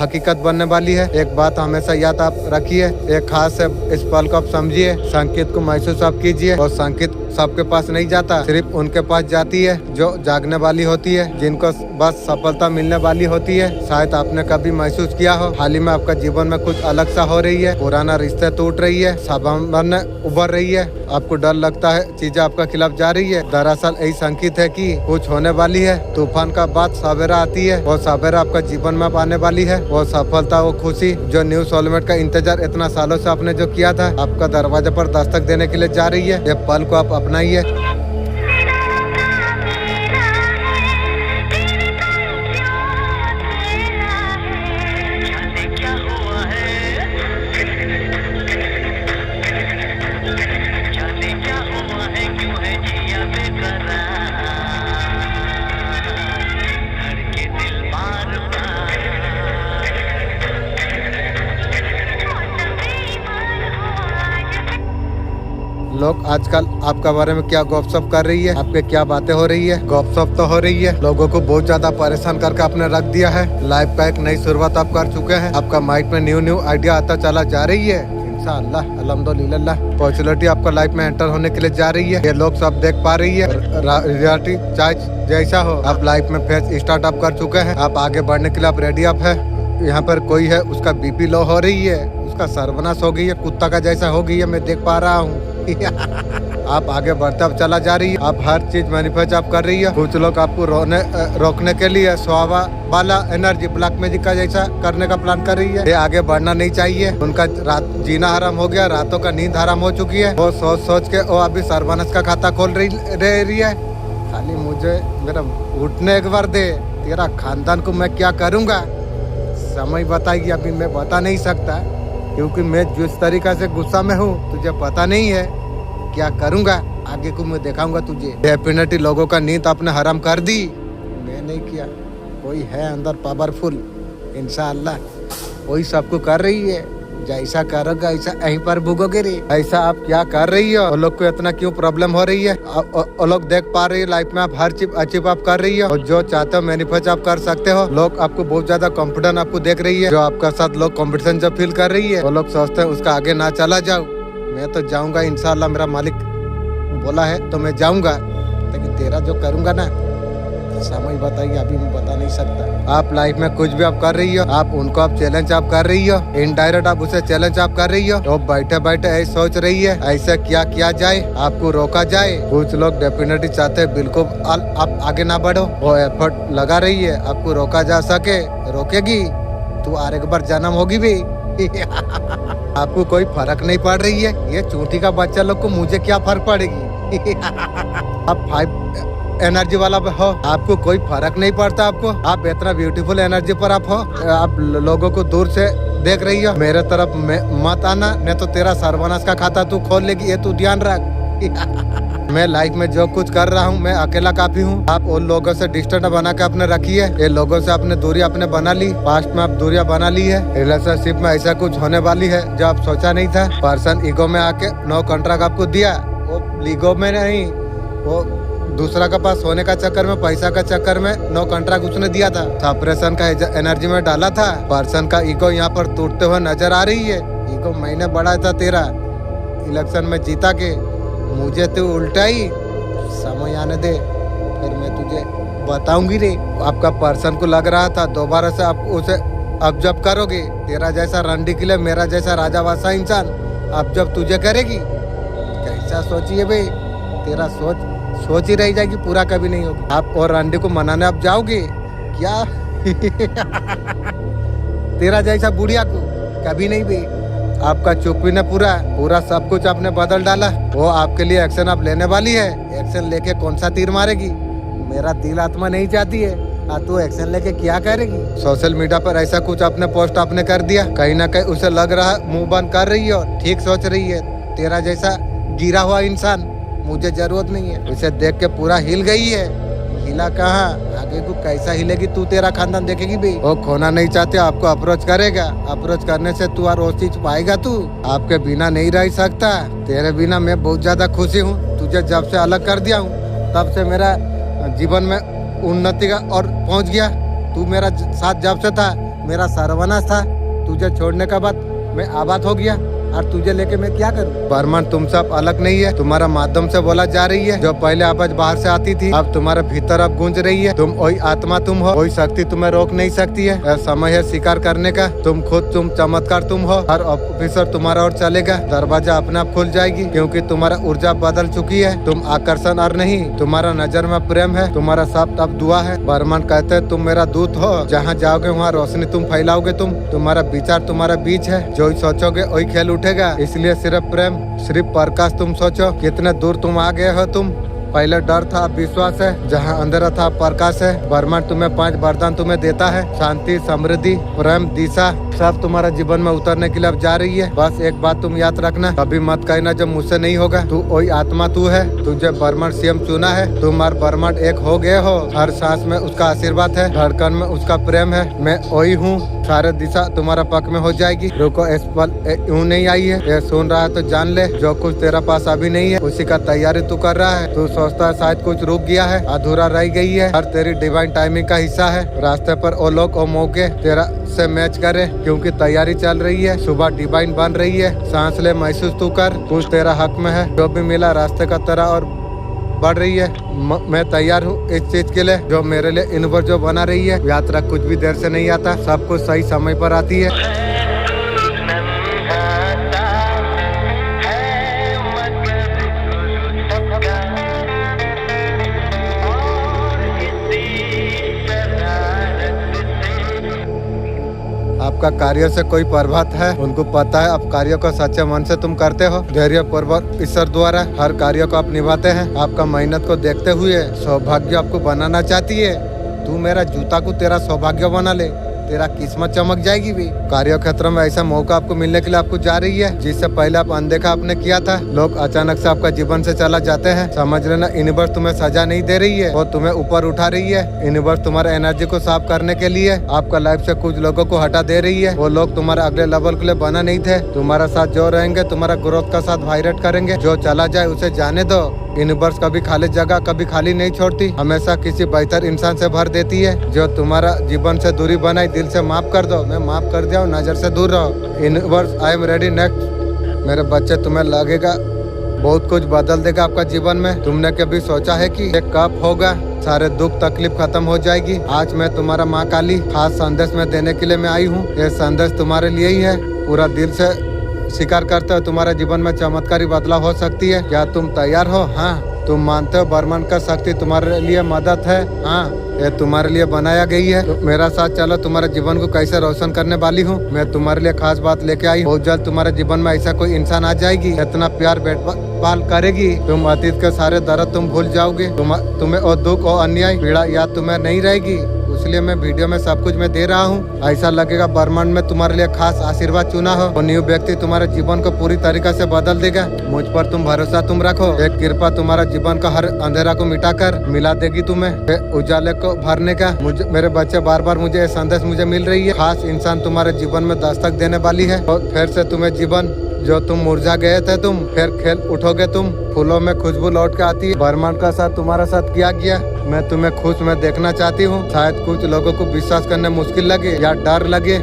हकीकत बनने वाली है। एक बात हमेशा याद आप रखिए, एक खास है, इस पल को आप समझिए, संकेत को महसूस आप कीजिए। और संकेत सबके पास नहीं जाता, सिर्फ उनके पास जाती है जो जागने वाली होती है, जिनको बस सफलता मिलने वाली होती है। शायद आपने कभी महसूस किया हो, हाल ही में आपका जीवन में कुछ अलग सा हो रही है। पुराना रिश्ते टूट रही है, संभावना उभर रही है। आपको डर लगता है चीजें आपका खिलाफ जा रही है। दरअसल यही संकेत है कि कुछ होने वाली है। तूफान का बाद सवेरा आती है, वो सवेरा आपका जीवन में आने वाली है। वो सफलता, वो खुशी, जो न्यू सोलमेट का इंतजार इतना सालों से आपने जो किया था, आपका दरवाजे पर दस्तक देने के लिए जा रही है। ये पल को आप अपनाइए। लोग आजकल आपका बारे में क्या गपशप कर रही है, आपके क्या बातें हो रही है। गपशप तो हो रही है, लोगों को बहुत ज्यादा परेशान करके आपने रख दिया है। लाइफ का एक नई शुरुआत आप कर चुके हैं। आपका माइंड में न्यू आइडिया आता चला जा रही है। इंशाअल्लाह अल्हम्दुलिल्लाह पॉपुलैरिटी आपका लाइफ में एंटर होने के लिए जा रही है। ये लोग सब देख पा रही है। रियलिटी चाहे जैसा हो, आप लाइफ में फेस स्टार्टअप कर चुके हैं। आप आगे बढ़ने के लिए आप रेडी अप है। यहाँ पर कोई है, उसका बीपी लो हो रही है, उसका सर्वनाश हो गई है, कुत्ता का जैसा हो गई है, मैं देख पा रहा हूँ। आप आगे बढ़ते अब चला जा रही है। आप हर चीज मैनिफेस्ट आप कर रही है। कुछ लोग आपको रोकने के लिए स्वावा वाला एनर्जी ब्लैक मैजिक का जैसा करने का प्लान कर रही है। ये आगे बढ़ना नहीं चाहिए। उनका रात जीना हराम हो गया, रातों का नींद हराम हो चुकी है। वो सोच सोच के वो अभी सर्वनाश का खाता खोल रही है। खाली मुझे मेरा उठने एक बार दे, तेरा खानदान को मैं क्या करूँगा समय बताएगी। अभी मैं बता नहीं सकता, क्योंकि मैं जिस तरीका से गुस्सा में हूँ तुझे पता नहीं है। क्या करूँगा आगे को मैं दिखाऊंगा तुझे। डेफिनेटली लोगों का नींद आपने हराम कर दी, मैं नहीं किया। कोई है अंदर पावरफुल, इंशाअल्लाह वही सबको कर रही है। जैसा करोगे ऐसा यहीं पर भुगोगे रे। ऐसा आप क्या कर रही हो? वो लोग को इतना क्यों प्रॉब्लम हो रही है? वो लोग देख पा रही है लाइफ में आप हर चीज अचीव आप कर रही हो, और जो चाहते हो मैनिफेस्ट आप कर सकते हो। लोग आपको बहुत ज्यादा कॉन्फिडेंट आपको देख रही है। जो आपका साथ लोग कॉम्पिटिशन जब फील कर रही है, वो लोग सोचते हैं उसका आगे ना चला जाओ। मैं तो जाऊंगा इंशाल्लाह, मेरा मालिक बोला है तो मैं जाऊंगा, लेकिन तेरा जो करूंगा ना समय बताइए, अभी मैं बता नहीं सकता। आप लाइफ में कुछ भी आप कर रही हो, आप उनको आप चैलेंज आप कर रही हो, इनडायरेक्ट आप उसे चैलेंज आप कर रही हो। तो बैठे बैठे ऐसे सोच रही है ऐसा क्या किया जाए, आपको रोका जाए। कुछ लोग डेफिनेटली चाहते हैं बिल्कुल आप आगे ना बढ़ो, वो एफर्ट लगा रही है आपको रोका जा सके। रोकेगी तू और एक बार जन्म होगी भी। आपको कोई फर्क नहीं पड़ रही है। ये चूंटी का बच्चा लोग को मुझे क्या फर्क पड़ेगी। आप 5 एनर्जी वाला हो, आपको कोई फर्क नहीं पड़ता। आपको आप इतना ब्यूटीफुल एनर्जी पर आप हो, आप लोगों को दूर से देख रही हो। मेरे तरफ मत आना, नहीं तो तेरा सर्वनाश का खाता तू खोल लेगी, ये तू ध्यान रख। मैं लाइफ में जो कुछ कर रहा हूँ मैं अकेला काफी हूँ। आप उन लोगों से डिस्टेंस बना के आपने रखी है। ये लोगों से आपने दूरी आपने बना ली, पास्ट में आप दूरियां बना ली है। रिलेशनशिप में ऐसा कुछ होने वाली है जो आप सोचा नहीं था। पर्सन ईगो में आके नो कॉन्ट्रैक्ट आपको दिया, वो ईगो में नहीं, वो दूसरा के पास होने का चक्कर में, पैसा का चक्कर में नो कॉन्ट्रैक्ट उसने दिया था। ऑपरेशन का एनर्जी में डाला था। पर्सन का ईगो यहाँ पर टूटते हुए नजर आ रही है। ईगो मैंने बढ़ाया था तेरा, इलेक्शन में जीता के, मुझे तू उल्टाई। समय आने दे फिर मैं तुझे बताऊंगी रे। आपका पर्सन को लग रहा था दोबारा से आप उसे अब जब करोगे, तेरा जैसा रंडी के लिए मेरा जैसा राजा वासा इंसान अब जब तुझे करेगी। कैसा सोचिए भाई, तेरा सोच ही रह जाएगी, पूरा कभी नहीं होगा। आप और रंडी को मनाने आप जाओगे क्या? तेरा जैसा बुढ़िया को कभी नहीं भी। आपका चुप्पी ने पूरा सब कुछ आपने बदल डाला। वो आपके लिए एक्शन आप लेने वाली है। एक्शन लेके कौन सा तीर मारेगी? मेरा दिल आत्मा नहीं चाहती है। तू एक्शन लेके क्या करेगी? सोशल मीडिया पर ऐसा कुछ आपने पोस्ट आपने कर दिया, कहीं ना कहीं उसे लग रहा मुंह बंद कर रही हो, ठीक सोच रही है। तेरा जैसा गिरा हुआ इंसान मुझे जरूरत नहीं है। उसे देख के पूरा हिल गई है। हिला कहाँ, आगे को कैसा हिलेगी तू, तेरा खानदान देखेगी भी। वो खोना नहीं चाहते, आपको अप्रोच करेगा। अप्रोच करने से तू और वो चीज पाएगा। तू आपके बिना नहीं रह सकता। तेरे बिना मैं बहुत ज्यादा खुशी हूँ। तुझे जब से अलग कर दिया हूँ तब से मेरा जीवन में उन्नति का और पहुँच गया। तू मेरा साथ जब से था मेरा सर्वनाश था। तुझे छोड़ने के बाद मैं आबाद हो गया, और तुझे लेके मैं क्या करूं? बर्मन तुमसे अब अलग नहीं है। तुम्हारा माध्यम से बोला जा रही है। जो पहले आवाज बाहर से आती थी, अब तुम्हारे भीतर अब गूंज रही है। तुम वही आत्मा तुम हो, कोई शक्ति तुम्हें रोक नहीं सकती है। यह समय है शिकार करने का। तुम चमत्कार तुम हो। हर ऑफिसर तुम्हारा ओर चलेगा, दरवाजा अपने आप खुल जाएगी, क्योंकि तुम्हारा ऊर्जा बदल चुकी है। तुम आकर्षण और नहीं, तुम्हारा नजर में प्रेम है। तुम्हारा शब्द अब दुआ है। बर्मन कहते हैं तुम मेरा दूत हो। जहाँ जाओगे वहाँ रोशनी तुम फैलाओगे। तुम्हारा विचार तुम्हारा बीच है। जो सोचोगे वही खेल उठेगा। इसलिए सिर्फ प्रेम, सिर्फ प्रकाश तुम सोचो। कितने दूर तुम आ गए हो। तुम पहले डर था, अब विश्वास है। जहाँ अंधेरा था प्रकाश है। ब्रह्मांड तुम्हें 5 वरदान तुम्हें देता है। शांति, समृद्धि, प्रेम, दिशा सब तुम्हारा जीवन में उतरने के लिए अब जा रही है। बस एक बात तुम याद रखना, कभी मत कहना जब मुझसे नहीं होगा। तू वही आत्मा तू है। तुझे ब्रह्मांड सीएम चुना है। तुम और ब्रह्मांड एक हो गए हो। हर सांस में उसका आशीर्वाद है, धड़कन में उसका प्रेम है। मैं वही हूँ। सारे दिशा तुम्हारा पक्ष में हो जाएगी। रुको, इस पल यूं नहीं आई है। ये सुन रहा है तो जान ले, जो कुछ तेरा पास अभी नहीं है उसी का तैयारी तू कर रहा है। तू सोचता है शायद कुछ रुक गया है, अधूरा रह गई है। हर तेरी डिवाइन टाइमिंग का हिस्सा है। रास्ते पर वो लोग वो मौके तेरा से मैच करे, क्योंकि तैयारी चल रही है, सुबह डिवाइन बन रही है। सांस ले, महसूस तू कर, कुछ तेरा हक में है। जो भी मिला रास्ते का तेरा और बढ़ रही है। मैं तैयार हूँ इस चीज के लिए जो मेरे लिए यूनिवर्स जो बना रही है। यात्रा कुछ भी देर से नहीं आता, सब कुछ सही समय पर आती है। आपका कार्य से कोई प्रभावित है, उनको पता है आप कार्य को सच्चे मन से तुम करते हो। धैर्य पूर्वक ईश्वर द्वारा हर कार्य को आप निभाते हैं। आपका मेहनत को देखते हुए सौभाग्य आपको बनाना चाहती है। तू मेरा जूता को तेरा सौभाग्य बना ले, तेरा किस्मत चमक जाएगी भी। कार्य क्षेत्र में ऐसा मौका आपको मिलने के लिए आपको जा रही है जिससे पहले आप अनदेखा आपने किया था। लोग अचानक से आपका जीवन से चला जाते हैं। समझ लेना यूनिवर्स तुम्हें सजा नहीं दे रही है, वो तुम्हें ऊपर उठा रही है। यूनिवर्स तुम्हारे एनर्जी को साफ करने के लिए आपका लाइफ से कुछ लोगों को हटा दे रही है। वो लोग तुम्हारे अगले लेवल के लिए बना नहीं थे। तुम्हारा साथ जो रहेंगे, तुम्हारा ग्रोथ का साथ वायरेट करेंगे। जो चला जाए उसे जाने दो। यूनिवर्स कभी खाली जगह कभी खाली नहीं छोड़ती, हमेशा किसी बेहतर इंसान से भर देती है। जो तुम्हारा जीवन से दूरी बनाई, दिल से माफ कर दो। मैं माफ कर दिया हूँ, नजर से दूर रहो। Universe I am ready next. मेरे बच्चे, तुम्हें लगेगा बहुत कुछ बदल देगा आपका जीवन में। तुमने कभी सोचा है कि ये कब होगा? सारे दुख तकलीफ खत्म हो जाएगी। आज मैं तुम्हारा माँ काली खास संदेश में देने के लिए मैं आई हूँ। ये संदेश तुम्हारे लिए ही है। पूरा दिल से स्वीकार करते हो तुम्हारे जीवन में चमत्कारी बदलाव हो सकती है। क्या तुम तैयार हो? हाँ। तुम मानते हो ब्रह्मांड का शक्ति तुम्हारे लिए मदद है? हाँ, ये तुम्हारे लिए बनाया गई है। तो मेरा साथ चलो, तुम्हारे जीवन को कैसे रोशन करने वाली हूँ। मैं तुम्हारे लिए खास बात लेके आई। बहुत जल्द तुम्हारे जीवन में ऐसा कोई इंसान आ जाएगी, इतना प्यार भेदभाव करेगी, तुम अतीत के सारे दर्द तुम भूल जाओगे। तुम्हें और दुख और अन्याय पीड़ा याद तुम्हें नहीं रहेगी। इसलिए मैं वीडियो में सब कुछ मैं दे रहा हूँ। ऐसा लगेगा ब्रह्मांड में तुम्हारे लिए खास आशीर्वाद चुना हो। वो न्यू व्यक्ति तुम्हारे जीवन को पूरी तरीके से बदल देगा। मुझ पर तुम भरोसा तुम रखो। एक कृपा तुम्हारा जीवन का हर अंधेरा को मिटाकर मिला देगी तुम्हें उजाले को भरने का। मेरे बच्चे, बार बार मुझे संदेश मुझे मिल रही है। खास इंसान तुम्हारे जीवन में दस्तक देने वाली है और फिर से तुम्हें जीवन जो तुम मुरझा गए थे, तुम फिर खेल उठोगे। तुम फूलों में खुशबू लौट के आती है। ब्रह्मांड का साथ तुम्हारा साथ किया गया। मैं तुम्हें खुश में देखना चाहती हूँ। शायद कुछ लोगों को विश्वास करने मुश्किल लगे या डर लगे,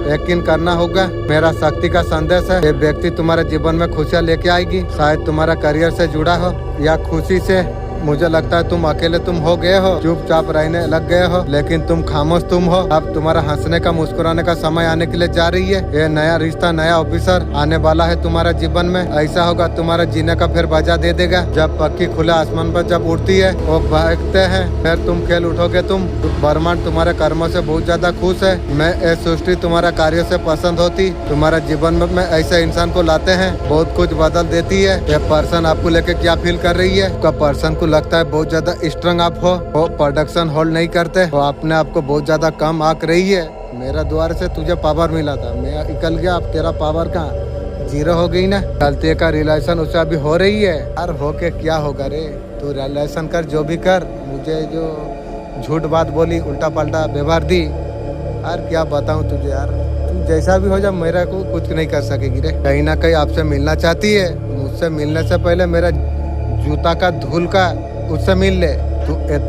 यकीन करना होगा। मेरा शक्ति का संदेश है। ये व्यक्ति तुम्हारे जीवन में खुशियाँ लेके आएगी। शायद तुम्हारा करियर से जुड़ा हो या खुशी से। मुझे लगता है तुम अकेले तुम हो गए हो, चुपचाप रहने लग गए हो, लेकिन तुम खामोश तुम हो। अब तुम्हारा हंसने का मुस्कुराने का समय आने के लिए जा रही है। ये नया रिश्ता, नया ऑफिसर आने वाला है तुम्हारे जीवन में। ऐसा होगा तुम्हारा जीने का फिर वजह दे देगा। जब पक्की खुला आसमान पर जब उड़ती है वो भागते हैं, फिर तुम खेल उठोगे। तुम ब्रह्मांड तुम्हारे कर्मों से बहुत ज्यादा खुश है। मैं ये सृष्टि तुम्हारा कार्य से पसंद होती। तुम्हारे जीवन में ऐसे इंसान को लाते हैं, बहुत कुछ बदल देती है। ये पर्सन आपको लेके क्या फील कर रही है? आपका पर्सन को लगता है बहुत ज्यादा स्ट्रांग आप हो। वो प्रोडक्शन होल्ड नहीं करते, वो अपने आप को बहुत ज्यादा कम आंक रही है। मेरा द्वार से तुझे पावर मिला था, मैं निकल गया। अब तेरा पावर कहाँ? जीरो हो गई ना। गलती का रिलेशन उससे अभी हो रही है। यार हो के क्या होगा रे? तू रिलेशन कर, जो भी कर। मुझे जो झूठ बात बोली, उल्टा पल्टा व्यवहार दी, यार क्या बताऊँ तुझे। यार तू जैसा भी हो जा, मेरा को कुछ नहीं कर सकेगी रे। कहीं ना कहीं आपसे मिलना चाहती है। मुझसे मिलने से पहले मेरा जूता का धूल का उससे मिल ले।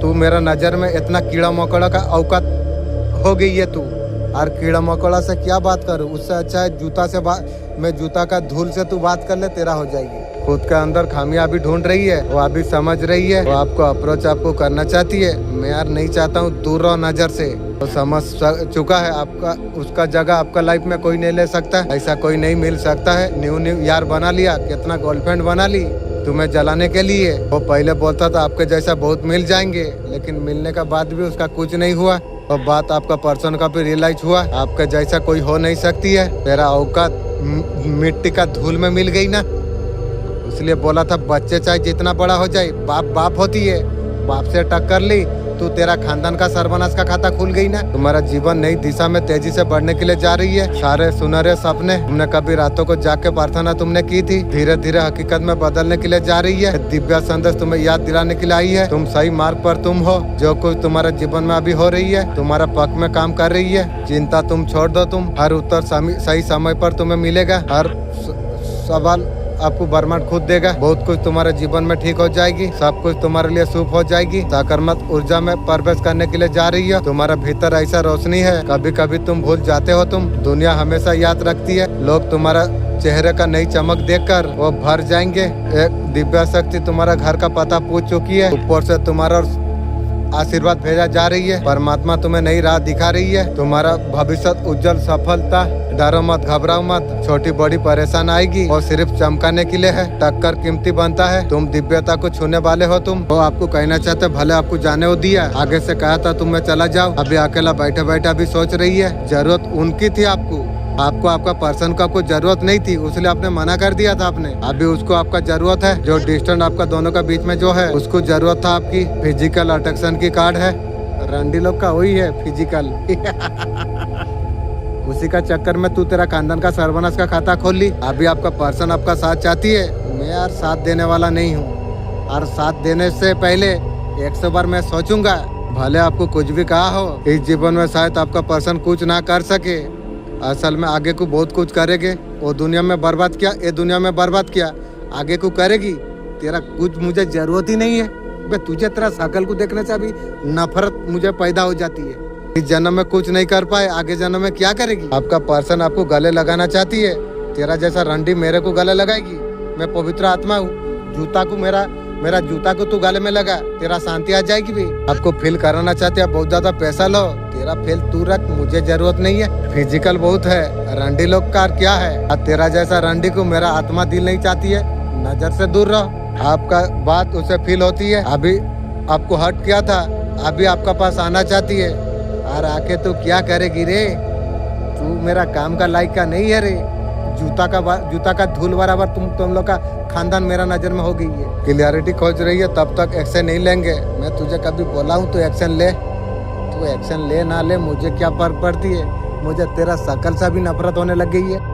तू मेरा नजर में इतना कीड़ा मकोड़ा का औकात हो गई है तू। और कीड़ा मकोड़ा से क्या बात करूं? उससे अच्छा है जूता से मैं जूता का धूल से तू बात कर ले, तेरा हो जाएगी। खुद के अंदर खामियां भी ढूंढ रही है, वो अभी समझ रही है। वो आपको अप्रोच आपको करना चाहती है। मैं यार नहीं चाहता हूँ दूर रहो नजर से। तो समझ चुका है आपका उसका जगह आपका लाइफ में कोई नहीं ले सकता। ऐसा कोई नहीं मिल सकता है। न्यू यार बना लिया, कितना गर्लफ्रेंड बना ली तुम्हें जलाने के लिए। वो पहले बोलता था आपके जैसा बहुत मिल जाएंगे, लेकिन मिलने का बाद भी उसका कुछ नहीं हुआ। और बात आपका पर्सन का भी रियलाइज हुआ, आपके जैसा कोई हो नहीं सकती है। तेरा औकात मिट्टी का धूल में मिल गई ना। इसलिए बोला था बच्चे चाहे जितना बड़ा हो जाए, बाप बाप होती है। बाप से टक्कर ली तो तेरा खानदान का सर्वनाश का खाता खुल गई ना। तुम्हारा जीवन नई दिशा में तेजी से बढ़ने के लिए जा रही है। सारे सुनहरे सपने तुमने कभी रातों को जाग के प्रार्थना तुमने की थी, धीरे धीरे हकीकत में बदलने के लिए जा रही है। दिव्य संदेश तुम्हें याद दिलाने के लिए आई है। तुम सही मार्ग पर तुम हो। जो कुछ तुम्हारे जीवन में अभी हो रही है, तुम्हारा पक्ष में काम कर रही है। चिंता तुम छोड़ दो। तुम हर उत्तर सही समय पर तुम्हें मिलेगा। हर सवाल आपको ब्रह्मांड खुद देगा। बहुत कुछ तुम्हारे जीवन में ठीक हो जाएगी, सब कुछ तुम्हारे लिए शुभ हो जाएगी। सकारात्मक ऊर्जा में प्रवेश करने के लिए जा रही है। तुम्हारा भीतर ऐसा रोशनी है, कभी कभी तुम भूल जाते हो। तुम दुनिया हमेशा याद रखती है। लोग तुम्हारा चेहरे का नई चमक देखकर वो भर जाएंगे। एक दिव्य शक्ति तुम्हारा घर का पता पूछ चुकी है। ऊपर से तुम्हारा आशीर्वाद भेजा जा रही है। परमात्मा तुम्हें नई राह दिखा रही है। तुम्हारा भविष्य उज्जवल, सफलता। डरो मत, घबराओ मत। छोटी बड़ी परेशान आएगी और सिर्फ चमकाने के लिए है। टक्कर कीमती बनता है। तुम दिव्यता को छूने वाले हो। तुम वो आपको कहना चाहते, भले आपको जाने हो दिया, आगे से कहा था तुम चला जाओ। अभी अकेला बैठे बैठे अभी सोच रही है। जरूरत उनकी थी आपको आपका पर्सन को आपको जरूरत नहीं थी, इसलिए आपने मना कर दिया था आपने। अभी उसको आपका जरूरत है। जो डिस्टेंस आपका दोनों का बीच में जो है, उसको जरूरत था आपकी। फिजिकल अट्रैक्शन की कार्ड है। रंडी लोग का वही है, फिजिकल। उसी का चक्कर में तू तेरा खानदान का सर्वनाश का खाता खोल ली। अभी आपका पर्सन आपका साथ चाहती है। मैं यार साथ देने वाला नहीं हूँ, और साथ देने से पहले 100 बार मैं सोचूंगा। भले आपको कुछ भी कहा हो, इस जीवन में शायद आपका पर्सन कुछ ना कर सके। असल में आगे को बहुत कुछ करेगे। वो दुनिया में बर्बाद किया, ये दुनिया में बर्बाद किया, आगे को करेगी। तेरा कुछ मुझे जरूरत ही नहीं है। बे तुझे तेरा शकल को देखने से अभी नफरत मुझे पैदा हो जाती है। इस जन्म में कुछ नहीं कर पाए, आगे जन्म में क्या करेगी? आपका पर्सन आपको गले लगाना चाहती है। तेरा जैसा रंडी मेरे को गले लगाएगी। मैं पवित्र आत्मा हूँ। जूता को मेरा जूता को तू गले में लगा, तेरा शांति आ जाएगी। भी आपको फील कराना चाहते हैं, बहुत ज्यादा पैसा लो, तेरा फील तू रख, मुझे जरूरत नहीं है। फिजिकल बहुत है, रंडी लोग का क्या है। और तेरा जैसा रंडी को मेरा आत्मा दिल नहीं चाहती है। नजर से दूर रहो। आपका बात उसे फील होती है। अभी आपको हर्ट किया था, अभी आपका पास आना चाहती है। और आके तू क्या करेगी रे? तू मेरा काम का लायक का नहीं है रे। जूता का धूल बराबर तुम लोग का खानदान मेरा नजर में हो गई है। क्लियरिटी खोज रही है, तब तक एक्शन नहीं लेंगे। मैं तुझे कभी बोला हूँ तो एक्शन ले। तू एक्शन ले ना ले, मुझे क्या फर्क पड़ती है। मुझे तेरा शकल से भी नफरत होने लग गई है।